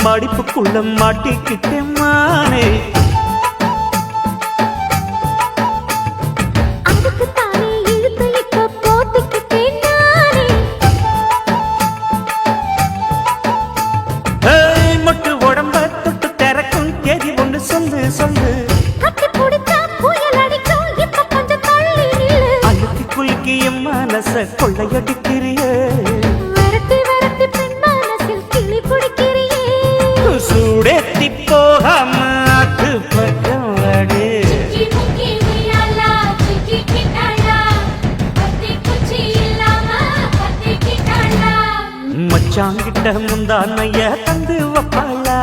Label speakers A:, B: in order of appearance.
A: மடிப்புக்குள்ள மாட்டிக்கிட்டேன் மானே. மொட்டு உடம்ப தொட்டு திறக்கும் தேதி ஒன்று சொல்லு சொல்லு. அழுத்தி குலுக்கி என் மனச கொள்ளையடிக்கிறியே. சூடேத்தி போகாம ஆட்டு பக்கம் வாடு. மச்சாங்கிட்ட முந்தானைய தந்து வப்பாளா.